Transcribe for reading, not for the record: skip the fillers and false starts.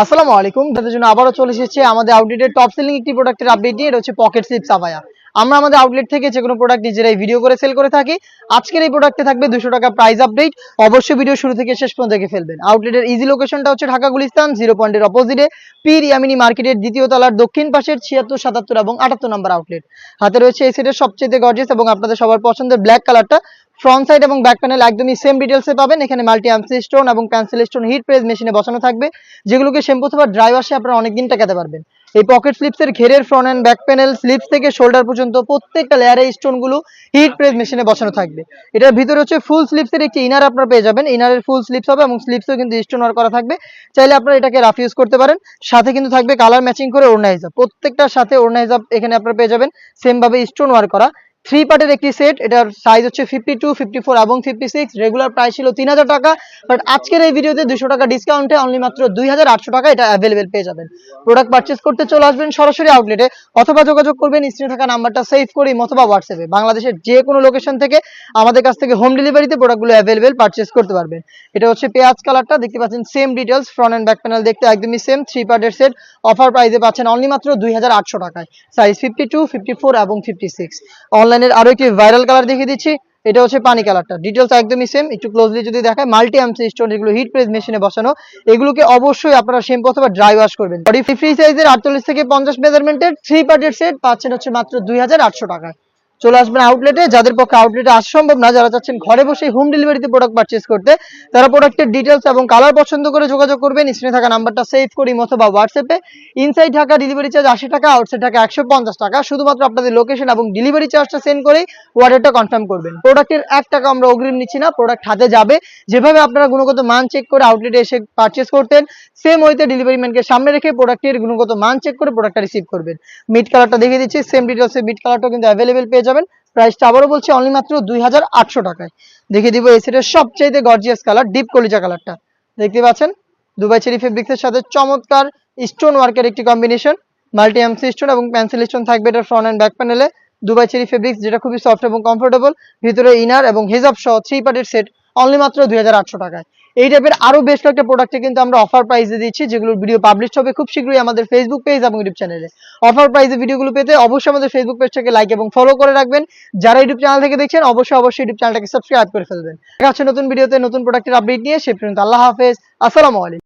আসসালামু আলাইকুম। তাদের জন্য আবারও চলে এসেছে আমাদের আউটলেটের টপ সেলিং একটি প্রোডাক্টের আপডেট নিয়ে। এটা হচ্ছে পকেট স্লিপ সাফায়া। আমরা আমাদের আউটলেট থেকে যে কোনো প্রোডাক্ট নিজেরাই ভিডিও করে সেল করে থাকি। আজকের এই প্রোডাক্টে থাকবে 200 টাকা প্রাইস আপডেট। অবশ্যই ভিডিও শুরু থেকে শেষ পর্যন্ত দেখে ফেলবেন। আউটলেটের ইজি লোকেশনটা হচ্ছে ঢাকা গুলিস্তান 0 পয়েন্টের অপোজিটে পীর ইয়ামিনী মার্কেটের দ্বিতীয় তলার দক্ষিণ পাশের 76, 77 এবং 78 নম্বর আউটলেট। হাতে রয়েছে এই সেটের সবচেয়ে গর্জিয়াস এবং আপনাদের সবার পছন্দের ব্ল্যাক কালারটা। ফ্রন্ট সাইড এবং ব্যাক প্যানেল একদমই সেম ডিটেলসে পাবেন। এখানে মাল্টি আর্মসি স্টোন এবং পেন্সিল স্টোন হিট প্রেস মেশিনে বসানো থাকবে, যেগুলোকে শ্যাম্পু অথবা ড্রাই ওয়াশে আপনারা অনেকদিন টেকাতে পারবেন। এই পকেট স্লিপসের ঘেরের front and back panel slips থেকে শোল্ডার পর্যন্ত প্রত্যেকটা লেয়ারে স্টোনগুলো হিট প্রেস মেশিনে বসানো থাকবে। এটার ভিতরে হচ্ছে ফুল স্লিপসের একটি ইনার আপনারা পেয়ে যাবেন। ইনারের ফুল স্লিপস হবে এবং স্লিপসও কিন্তু স্টোন ওয়ার্ক করা থাকবে। চাইলে আপনারা এটাকে রাফ ইউজ করতে পারেন। সাথে কিন্তু থাকবে কালার ম্যাচিং করে ওড়না হিজাব। প্রত্যেকটার সাথে ওড়না হিজাব এখানে আপনারা পেয়ে যাবেন সেম ভাবে স্টোন ওয়ার্ক করা। 3 পার্টের একটি সেট। এটার সাইজ হচ্ছে 52, 54 এবং 56। রেগুলার প্রাইস ছিল 3000 টাকা, বাট আজকের এই ভিডিওতে 200 টাকা ডিসকাউন্টে অনলি মাত্র 2800 টাকা এটা অ্যাভেলেবেল পেয়ে যাবেন। প্রোডাক্ট পারচেজ করতে চলে আসবেন সরাসরি আউটলেটে, অথবা যোগাযোগ করবেন স্ক্রিনে থাকা নাম্বারটা সেভ করে অথবা হোয়াটসঅ্যাপে। বাংলাদেশের যে কোনো লোকেশন থেকে আমাদের কাছ থেকে হোম ডেলিভারিতে প্রোডাক্টগুলো অ্যাভেলেবেল পারচেজ করতে পারবেন। এটা হচ্ছে পেঁয়াজ কালারটা, দেখতে পাচ্ছেন same details, front and back panel দেখতে একদমই সেম। 3 পার্টের সেট অফার প্রাইসে পাচ্ছেন অনলি মাত্র 2800 টাকায়, সাইজ 52, 54 এবং 56। অনলাইনের আরো একটি ভাইরাল কালার দেখিয়ে দিচ্ছি। এটা হচ্ছে পানি কালারটা, ডিটেলস একদমই সেম। একটু ক্লোজলি যদি দেখায়, মাল্টি আর্মসি স্টোন, এগুলো হিট প্রেস মেশিনে বসানো। এগুলোকে অবশ্যই আপনারা শ্যাম্পু অথবা ড্রাই ওয়াশ করবেন। বডি ফ্রি সাইজের 48 থেকে 50 মেজারমেন্টের 3 পার্টের সেট পাচ্ছেন হচ্ছে মাত্র 2800 টাকায়। চলে আসবেন আউটলেটে। যাদের পক্ষে আউটলেটে আসা সম্ভব না, যারা চাচ্ছেন ঘরে বসে হোম ডেলিভারিতে প্রোডাক্ট পারচেজ করতে, তারা প্রোডাক্টের ডিটেলস এবং কালার পছন্দ করে যোগাযোগ করবেন স্ক্রিনে থাকা নাম্বারটা সেভ করি অথবা হোয়াটসঅ্যাপে। ইনসাইড ঢাকা ডেলিভারি চার্জ 80 টাকা, আউটসাইড ঢাকা 150 টাকা। শুধুমাত্র আপনাদের লোকেশন এবং ডেলিভারি চার্জটা সেন্ড করেই অর্ডারটা কনফার্ম করবেন। প্রোডাক্টের 1 টাকা আমরা অগ্রিম নিচ্ছি না, প্রোডাক্ট হাতে যাবে। যেভাবে আপনারা গুণগত মান চেক করে আউটলেটে এসে পারচেজ করতেন, সেম ওয়েতে ডেলিভারি ম্যানকে সামনে রেখে প্রোডাক্টের গুণগত মান চেক করে প্রোডাক্টটা রিসিভ করবেন। মিড কালারটা দেখিয়ে দিচ্ছি, সেম ডিটেলসে মিড কালারটাও কিন্তু অ্যাভেলেবেল পেয়ে যাবেন। প্রাইসটা আবারও বলছি অনলি মাত্র 2800 টাকায়। দেখিয়ে দিব এই সেটের সবচেয়ে গর্জিয়াস কালার, ডিপ কলিজা কালারটা। দেখতে পাচ্ছেন দুবাই চেরি ফেব্রিক্সের সাথে চমৎকার স্টোন ওয়ার্কের একটি কম্বিনেশন। মাল্টি এমসি স্টোন এবং পেন্সিল স্টোন থাকবে এটার ফ্রন্ট এন্ড ব্যাক প্যানেলে। দুবাই চেরি ফেব্রিক্স, যেটা খুবই সফট এবং কমফোর্টেবল। ভিতরে ইনার এবং হিজাব সহ 3 পার্টের সেট অনলি মাত্র 2800 টাকায়। এই টাইপের আরো বেশ কয়েকটা প্রোডাক্টে কিন্তু আমরা অফার প্রাইসে দিচ্ছি, যেগুলোর ভিডিও পাবলিশ হবে খুব শীঘ্রই আমাদের ফেসবুক পেজ এবং ইউটিউব চ্যানেলে। অফার প্রাইসে ভিডিওগুলো পেতে অবশ্যই আমাদের ফেসবুক পেজটাকে লাইক এবং ফলো করে রাখবেন। যারা ইউটিউব চ্যানেল থেকে দেখছেন অবশ্যই ইউটিউব চ্যানেলটাকে সাবস্ক্রাইব করে ফেলবেন। দেখা হচ্ছে নতুন ভিডিওতে নতুন প্রোডাক্টের আপডেট নিয়ে। সে পর্যন্ত আল্লাহ হাফেজ, আসসালামু আলাইকুম।